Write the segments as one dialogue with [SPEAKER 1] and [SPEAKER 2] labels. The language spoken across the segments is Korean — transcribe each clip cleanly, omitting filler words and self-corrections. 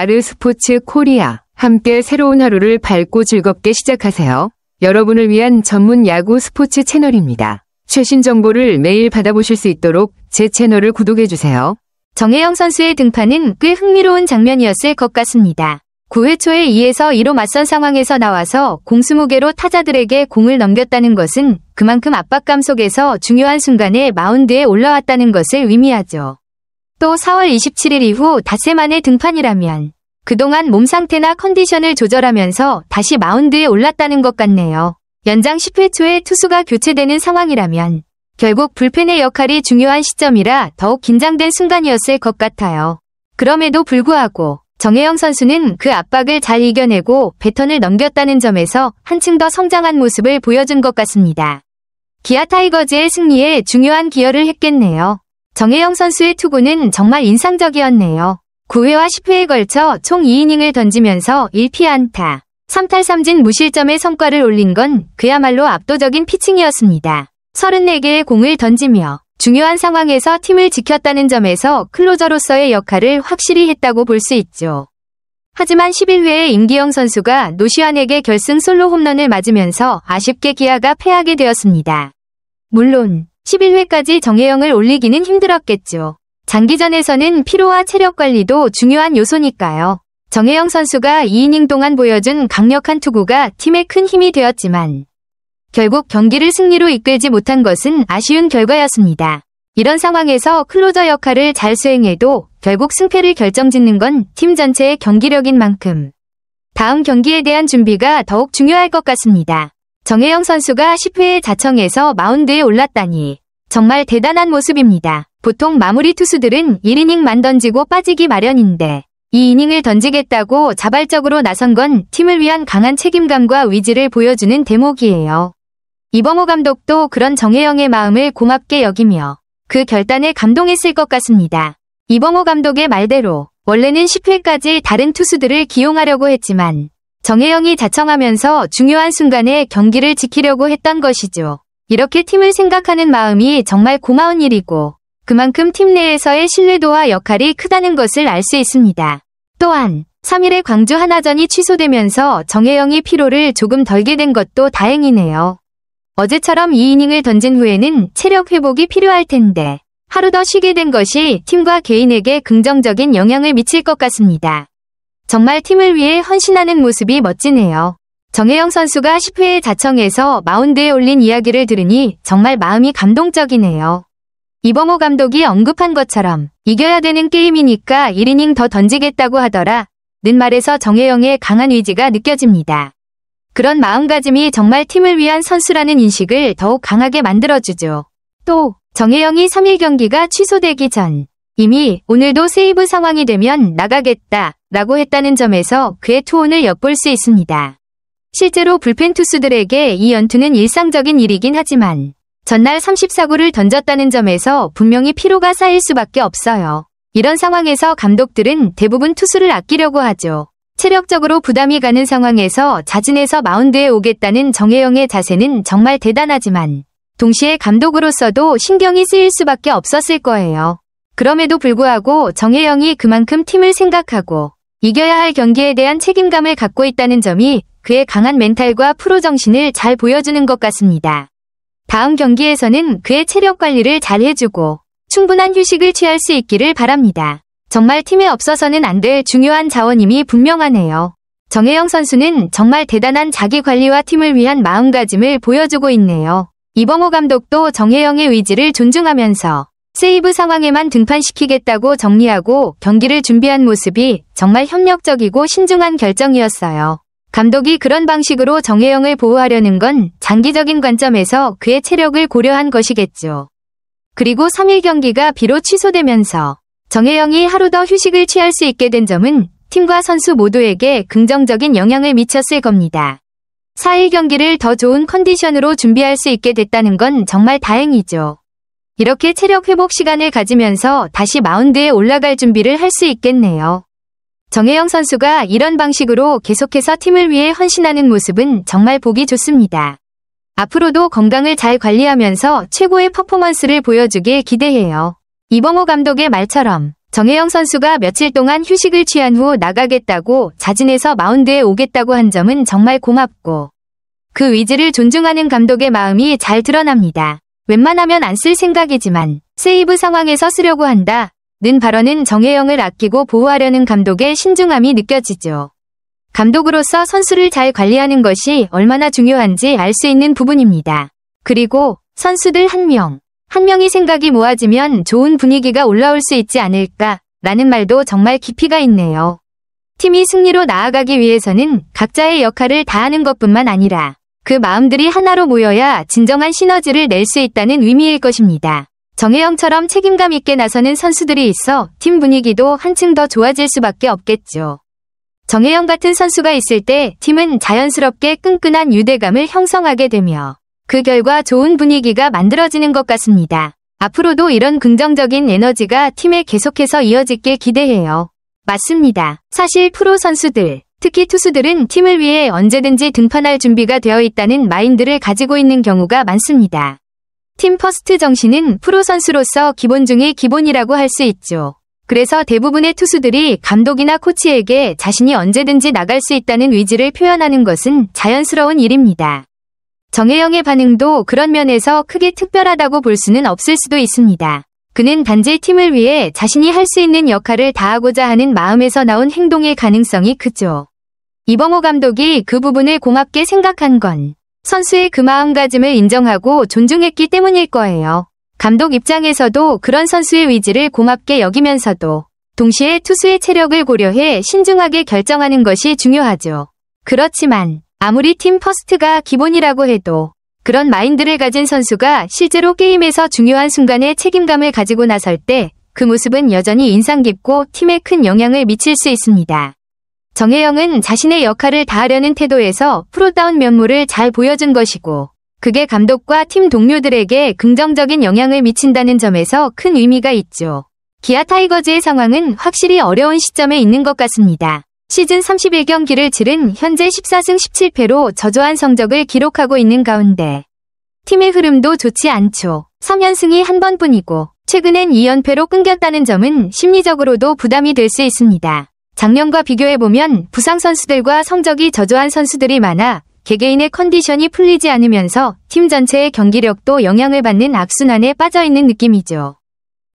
[SPEAKER 1] 아르스포츠 코리아. 함께 새로운 하루를 밝고 즐겁게 시작하세요. 여러분을 위한 전문 야구 스포츠 채널입니다. 최신 정보를 매일 받아보실 수 있도록 제 채널을 구독해주세요.
[SPEAKER 2] 정혜영 선수의 등판은 꽤 흥미로운 장면이었을 것 같습니다. 9회 초에 2에서 2로 맞선 상황에서 나와서 공 20개로 타자들에게 공을 넘겼다는 것은 그만큼 압박감 속에서 중요한 순간에 마운드에 올라왔다는 것을 의미하죠. 또 4월 27일 이후 닷새 만의 등판이라면 그동안 몸 상태나 컨디션을 조절하면서 다시 마운드에 올랐다는 것 같네요. 연장 10회 초에 투수가 교체되는 상황이라면 결국 불펜의 역할이 중요한 시점이라 더욱 긴장된 순간이었을 것 같아요. 그럼에도 불구하고 정혜영 선수는 그 압박을 잘 이겨내고 배턴을 넘겼다는 점에서 한층 더 성장한 모습을 보여준 것 같습니다. 기아 타이거즈의 승리에 중요한 기여를 했겠네요. 정혜영 선수의 투구는 정말 인상적이었네요. 9회와 10회에 걸쳐 총 2이닝을 던지면서 1피안타, 3탈3진 무실점의 성과를 올린 건 그야말로 압도적인 피칭이었습니다. 34개의 공을 던지며 중요한 상황에서 팀을 지켰다는 점에서 클로저로서의 역할을 확실히 했다고 볼 수 있죠. 하지만 11회에 임기영 선수가 노시환에게 결승 솔로 홈런을 맞으면서 아쉽게 기아가 패하게 되었습니다. 물론 11회까지 정혜영을 올리기는 힘들었겠죠. 장기전에서는 피로와 체력 관리도 중요한 요소니까요. 정혜영 선수가 2이닝 동안 보여준 강력한 투구가 팀에 큰 힘이 되었지만 결국 경기를 승리로 이끌지 못한 것은 아쉬운 결과였습니다. 이런 상황에서 클로저 역할을 잘 수행해도 결국 승패를 결정짓는 건 팀 전체의 경기력인 만큼 다음 경기에 대한 준비가 더욱 중요할 것 같습니다. 정혜영 선수가 10회에 자청해서 마운드에 올랐다니 정말 대단한 모습입니다. 보통 마무리 투수들은 1이닝만 던지고 빠지기 마련인데 2이닝을 던지겠다고 자발적으로 나선 건 팀을 위한 강한 책임감과 의지를 보여주는 대목이에요. 이범호 감독도 그런 정혜영의 마음을 고맙게 여기며 그 결단에 감동했을 것 같습니다. 이범호 감독의 말대로 원래는 10회까지 다른 투수들을 기용하려고 했지만 정혜영이 자청하면서 중요한 순간에 경기를 지키려고 했던 것이죠. 이렇게 팀을 생각하는 마음이 정말 고마운 일이고 그만큼 팀 내에서의 신뢰도와 역할이 크다는 것을 알 수 있습니다. 또한 3일에 광주 하나전이 취소되면서 정혜영이 피로를 조금 덜게 된 것도 다행이네요. 어제처럼 2이닝을 던진 후에는 체력 회복이 필요할 텐데 하루 더 쉬게 된 것이 팀과 개인에게 긍정적인 영향을 미칠 것 같습니다. 정말 팀을 위해 헌신하는 모습이 멋지네요. 정혜영 선수가 10회에 자청해서 마운드에 올린 이야기를 들으니 정말 마음이 감동적이네요. 이범호 감독이 언급한 것처럼 이겨야 되는 게임이니까 1이닝 더 던지겠다고 하더라 는 말에서 정혜영의 강한 의지가 느껴집니다. 그런 마음가짐이 정말 팀을 위한 선수라는 인식을 더욱 강하게 만들어주죠. 또 정혜영이 3일 경기가 취소되기 전 이미 오늘도 세이브 상황이 되면 나가겠다 라고 했다는 점에서 그의 투혼을 엿볼 수 있습니다. 실제로 불펜 투수들에게 이 연투는 일상적인 일이긴 하지만 전날 34구를 던졌다는 점에서 분명히 피로가 쌓일 수밖에 없어요. 이런 상황에서 감독들은 대부분 투수를 아끼려고 하죠. 체력적으로 부담이 가는 상황에서 자진해서 마운드에 오겠다는 정혜영의 자세는 정말 대단하지만 동시에 감독으로서도 신경이 쓰일 수밖에 없었을 거예요. 그럼에도 불구하고 정혜영이 그만큼 팀을 생각하고 이겨야 할 경기에 대한 책임감을 갖고 있다는 점이 그의 강한 멘탈과 프로 정신을 잘 보여주는 것 같습니다. 다음 경기에서는 그의 체력 관리를 잘 해주고 충분한 휴식을 취할 수 있기를 바랍니다. 정말 팀에 없어서는 안 될 중요한 자원임이 분명하네요. 정혜영 선수는 정말 대단한 자기 관리와 팀을 위한 마음가짐을 보여주고 있네요. 이범호 감독도 정혜영의 의지를 존중하면서 세이브 상황에만 등판시키겠다고 정리하고 경기를 준비한 모습이 정말 협력적이고 신중한 결정이었어요. 감독이 그런 방식으로 정혜영을 보호하려는 건 장기적인 관점에서 그의 체력을 고려한 것이겠죠. 그리고 3일 경기가 비로 취소되면서 정혜영이 하루 더 휴식을 취할 수 있게 된 점은 팀과 선수 모두에게 긍정적인 영향을 미쳤을 겁니다. 4일 경기를 더 좋은 컨디션으로 준비할 수 있게 됐다는 건 정말 다행이죠. 이렇게 체력 회복 시간을 가지면서 다시 마운드에 올라갈 준비를 할 수 있겠네요. 정혜영 선수가 이런 방식으로 계속해서 팀을 위해 헌신하는 모습은 정말 보기 좋습니다. 앞으로도 건강을 잘 관리하면서 최고의 퍼포먼스를 보여주길 기대해요. 이범호 감독의 말처럼 정혜영 선수가 며칠 동안 휴식을 취한 후 나가겠다고 자진해서 마운드에 오겠다고 한 점은 정말 고맙고 그 의지를 존중하는 감독의 마음이 잘 드러납니다. 웬만하면 안 쓸 생각이지만 세이브 상황에서 쓰려고 한다. 는 발언은 정혜영을 아끼고 보호하려는 감독의 신중함이 느껴지죠. 감독으로서 선수를 잘 관리하는 것이 얼마나 중요한지 알 수 있는 부분입니다. 그리고 선수들 한 명이 생각이 모아지면 좋은 분위기가 올라올 수 있지 않을까 라는 말도 정말 깊이가 있네요. 팀이 승리로 나아가기 위해서는 각자의 역할을 다하는 것뿐만 아니라 그 마음들이 하나로 모여야 진정한 시너지를 낼 수 있다는 의미일 것입니다. 정혜영처럼 책임감 있게 나서는 선수들이 있어 팀 분위기도 한층 더 좋아질 수밖에 없겠죠. 정혜영 같은 선수가 있을 때 팀은 자연스럽게 끈끈한 유대감을 형성하게 되며 그 결과 좋은 분위기가 만들어지는 것 같습니다. 앞으로도 이런 긍정적인 에너지가 팀에 계속해서 이어지길 기대해요. 맞습니다. 사실 프로 선수들, 특히 투수들은 팀을 위해 언제든지 등판할 준비가 되어 있다는 마인드를 가지고 있는 경우가 많습니다. 팀 퍼스트 정신은 프로 선수로서 기본 중의 기본이라고 할 수 있죠. 그래서 대부분의 투수들이 감독이나 코치에게 자신이 언제든지 나갈 수 있다는 의지를 표현하는 것은 자연스러운 일입니다. 정혜영의 반응도 그런 면에서 크게 특별하다고 볼 수는 없을 수도 있습니다. 그는 단지 팀을 위해 자신이 할 수 있는 역할을 다하고자 하는 마음에서 나온 행동의 가능성이 크죠. 이범호 감독이 그 부분을 고맙게 생각한 건 선수의 그 마음가짐을 인정하고 존중했기 때문일 거예요. 감독 입장에서도 그런 선수의 의지를 고맙게 여기면서도 동시에 투수의 체력을 고려해 신중하게 결정하는 것이 중요하죠. 그렇지만 아무리 팀 퍼스트가 기본이라고 해도 그런 마인드를 가진 선수가 실제로 게임에서 중요한 순간에 책임감을 가지고 나설 때 그 모습은 여전히 인상 깊고 팀에 큰 영향을 미칠 수 있습니다. 정혜영은 자신의 역할을 다하려는 태도에서 프로다운 면모를 잘 보여준 것이고 그게 감독과 팀 동료들에게 긍정적인 영향을 미친다는 점에서 큰 의미가 있죠. 기아 타이거즈의 상황은 확실히 어려운 시점에 있는 것 같습니다. 시즌 31경기를 치른 현재 14승 17패로 저조한 성적을 기록하고 있는 가운데 팀의 흐름도 좋지 않죠. 3연승이 한 번뿐이고 최근엔 2연패로 끊겼다는 점은 심리적으로도 부담이 될 수 있습니다. 작년과 비교해보면 부상 선수들과 성적이 저조한 선수들이 많아 개개인의 컨디션이 풀리지 않으면서 팀 전체의 경기력도 영향을 받는 악순환에 빠져있는 느낌이죠.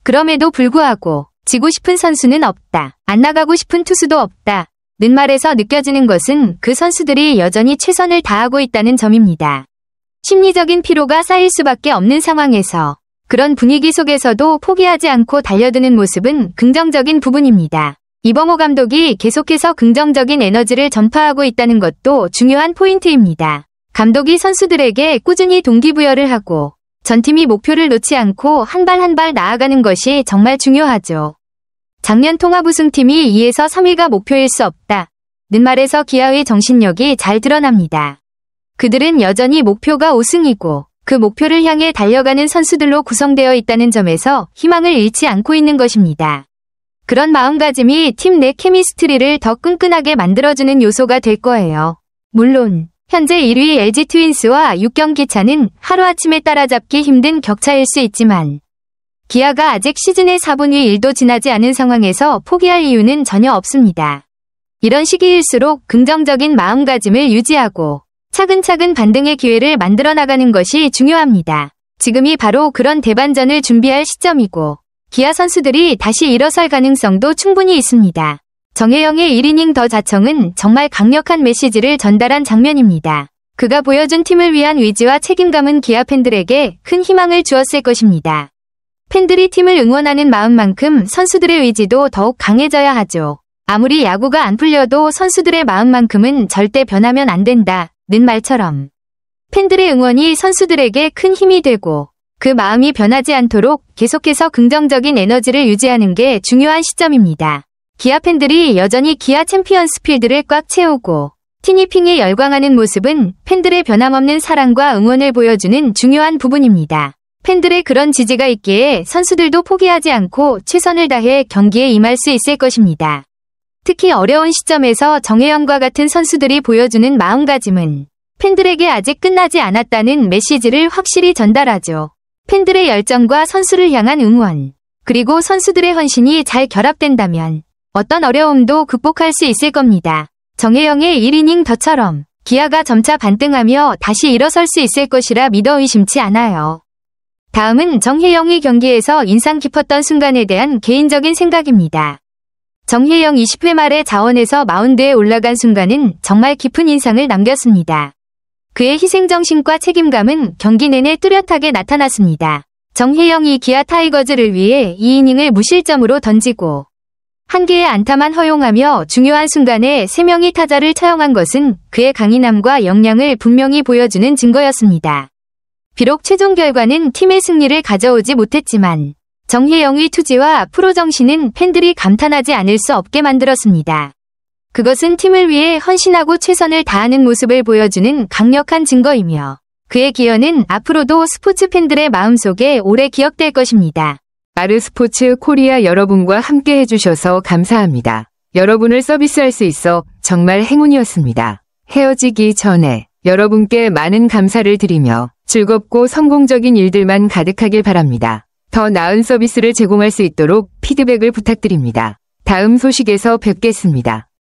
[SPEAKER 2] 그럼에도 불구하고 지고 싶은 선수는 없다. 안 나가고 싶은 투수도 없다. 는 말에서 느껴지는 것은 그 선수들이 여전히 최선을 다하고 있다는 점입니다. 심리적인 피로가 쌓일 수밖에 없는 상황에서 그런 분위기 속에서도 포기하지 않고 달려드는 모습은 긍정적인 부분입니다. 이범호 감독이 계속해서 긍정적인 에너지를 전파하고 있다는 것도 중요한 포인트입니다. 감독이 선수들에게 꾸준히 동기부여를 하고 전팀이 목표를 놓지 않고 한 발 한 발 나아가는 것이 정말 중요하죠. 작년 통합 우승팀이 2에서 3위가 목표일 수 없다. 는 말에서 기아의 정신력이 잘 드러납니다. 그들은 여전히 목표가 5승이고 그 목표를 향해 달려가는 선수들로 구성되어 있다는 점에서 희망을 잃지 않고 있는 것입니다. 그런 마음가짐이 팀 내 케미스트리를 더 끈끈하게 만들어주는 요소가 될 거예요. 물론 현재 1위 LG 트윈스와 6경기 차는 하루아침에 따라잡기 힘든 격차일 수 있지만 기아가 아직 시즌의 4분의 1도 지나지 않은 상황에서 포기할 이유는 전혀 없습니다. 이런 시기일수록 긍정적인 마음가짐을 유지하고 차근차근 반등의 기회를 만들어 나가는 것이 중요합니다. 지금이 바로 그런 대반전을 준비할 시점이고 기아 선수들이 다시 일어설 가능성도 충분히 있습니다. 정혜영의 1이닝 더 자청은 정말 강력한 메시지를 전달한 장면입니다. 그가 보여준 팀을 위한 의지와 책임감은 기아 팬들에게 큰 희망을 주었을 것입니다. 팬들이 팀을 응원하는 마음만큼 선수들의 의지도 더욱 강해져야 하죠. 아무리 야구가 안 풀려도 선수들의 마음만큼은 절대 변하면 안 된다. 는 말처럼 팬들의 응원이 선수들에게 큰 힘이 되고 그 마음이 변하지 않도록 계속해서 긍정적인 에너지를 유지하는 게 중요한 시점입니다. 기아 팬들이 여전히 기아 챔피언스 필드를 꽉 채우고 티니핑에 열광하는 모습은 팬들의 변함없는 사랑과 응원을 보여주는 중요한 부분입니다. 팬들의 그런 지지가 있기에 선수들도 포기하지 않고 최선을 다해 경기에 임할 수 있을 것입니다. 특히 어려운 시점에서 정혜영과 같은 선수들이 보여주는 마음가짐은 팬들에게 아직 끝나지 않았다는 메시지를 확실히 전달하죠. 팬들의 열정과 선수를 향한 응원, 그리고 선수들의 헌신이 잘 결합된다면 어떤 어려움도 극복할 수 있을 겁니다. 정혜영의 1이닝 더처럼 기아가 점차 반등하며 다시 일어설 수 있을 것이라 믿어 의심치 않아요. 다음은 정혜영의 경기에서 인상 깊었던 순간에 대한 개인적인 생각입니다. 정혜영 20회 말에 자원에서 마운드에 올라간 순간은 정말 깊은 인상을 남겼습니다. 그의 희생정신과 책임감은 경기 내내 뚜렷하게 나타났습니다. 정혜영이 기아 타이거즈를 위해 2이닝을 무실점으로 던지고 한 개의 안타만 허용하며 중요한 순간에 3명의 타자를 처형한 것은 그의 강인함과 역량을 분명히 보여주는 증거였습니다. 비록 최종 결과는 팀의 승리를 가져오지 못했지만 정혜영의 투지와 프로 정신은 팬들이 감탄하지 않을 수 없게 만들었습니다. 그것은 팀을 위해 헌신하고 최선을 다하는 모습을 보여주는 강력한 증거이며 그의 기여는 앞으로도 스포츠 팬들의 마음속에 오래 기억될 것입니다.
[SPEAKER 1] 아르스포츠 코리아 여러분과 함께 해주셔서 감사합니다. 여러분을 서비스할 수 있어 정말 행운이었습니다. 헤어지기 전에 여러분께 많은 감사를 드리며 즐겁고 성공적인 일들만 가득하길 바랍니다. 더 나은 서비스를 제공할 수 있도록 피드백을 부탁드립니다. 다음 소식에서 뵙겠습니다.